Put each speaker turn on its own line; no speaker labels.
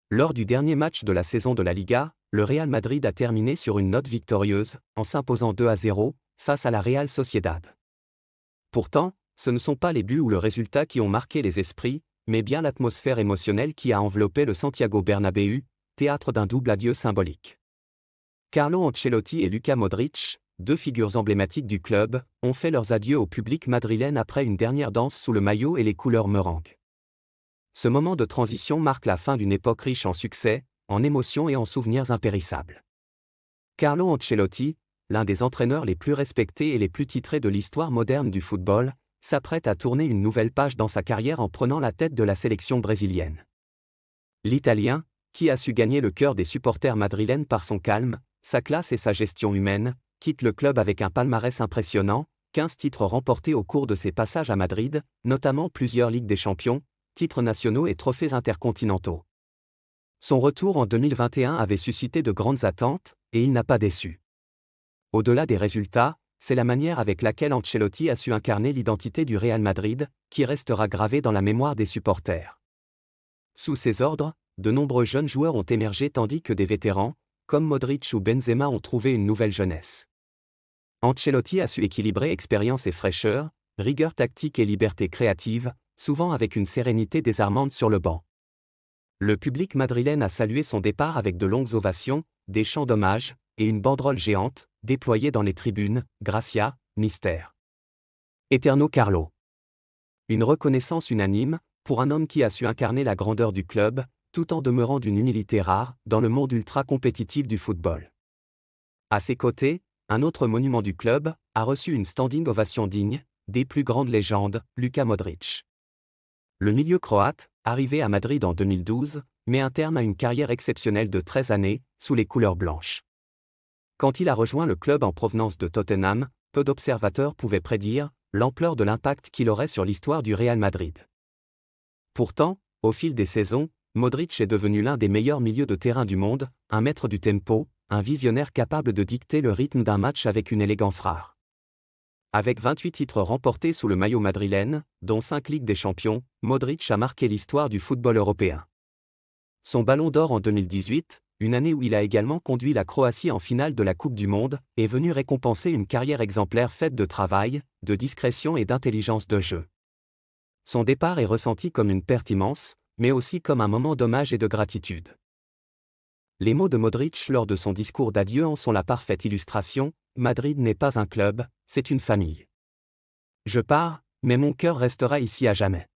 Lors du dernier match de la saison de la Liga, le Real Madrid a terminé sur une note victorieuse, en s'imposant 2-0, face à la Real Sociedad. Pourtant, ce ne sont pas les buts ou le résultat qui ont marqué les esprits, mais bien l'atmosphère émotionnelle qui a enveloppé le Santiago Bernabéu, théâtre d'un double adieu symbolique. Carlo Ancelotti et Luka Modric, deux figures emblématiques du club, ont fait leurs adieux au public madrilène après une dernière danse sous le maillot et les couleurs meringues. Ce moment de transition marque la fin d'une époque riche en succès, en émotions et en souvenirs impérissables. Carlo Ancelotti, l'un des entraîneurs les plus respectés et les plus titrés de l'histoire moderne du football, s'apprête à tourner une nouvelle page dans sa carrière en prenant la tête de la sélection brésilienne. L'Italien, qui a su gagner le cœur des supporters madrilènes par son calme, sa classe et sa gestion humaine, quitte le club avec un palmarès impressionnant, 15 titres remportés au cours de ses passages à Madrid, notamment plusieurs Ligues des Champions, titres nationaux et trophées intercontinentaux. Son retour en 2021 avait suscité de grandes attentes, et il n'a pas déçu. Au-delà des résultats, c'est la manière avec laquelle Ancelotti a su incarner l'identité du Real Madrid, qui restera gravée dans la mémoire des supporters. Sous ses ordres, de nombreux jeunes joueurs ont émergé tandis que des vétérans, comme Modric ou Benzema ont trouvé une nouvelle jeunesse. Ancelotti a su équilibrer expérience et fraîcheur, rigueur tactique et liberté créative, souvent avec une sérénité désarmante sur le banc. Le public madrilène a salué son départ avec de longues ovations, des chants d'hommage, et une banderole géante, déployée dans les tribunes, Gracia, Mystère. Eterno Carlo. Une reconnaissance unanime, pour un homme qui a su incarner la grandeur du club, tout en demeurant d'une humilité rare, dans le monde ultra-compétitif du football. À ses côtés, un autre monument du club, a reçu une standing ovation digne, des plus grandes légendes, Luka Modric. Le milieu croate, arrivé à Madrid en 2012, met un terme à une carrière exceptionnelle de 13 années, sous les couleurs blanches. Quand il a rejoint le club en provenance de Tottenham, peu d'observateurs pouvaient prédire l'ampleur de l'impact qu'il aurait sur l'histoire du Real Madrid. Pourtant, au fil des saisons, Modric est devenu l'un des meilleurs milieux de terrain du monde, un maître du tempo, un visionnaire capable de dicter le rythme d'un match avec une élégance rare. Avec 28 titres remportés sous le maillot madrilène, dont 5 Ligues des Champions, Modric a marqué l'histoire du football européen. Son ballon d'or en 2018, une année où il a également conduit la Croatie en finale de la Coupe du Monde, est venu récompenser une carrière exemplaire faite de travail, de discrétion et d'intelligence de jeu. Son départ est ressenti comme une perte immense, mais aussi comme un moment d'hommage et de gratitude. Les mots de Modric lors de son discours d'adieu en sont la parfaite illustration. Madrid n'est pas un club, c'est une famille. Je pars, mais mon cœur restera ici à jamais.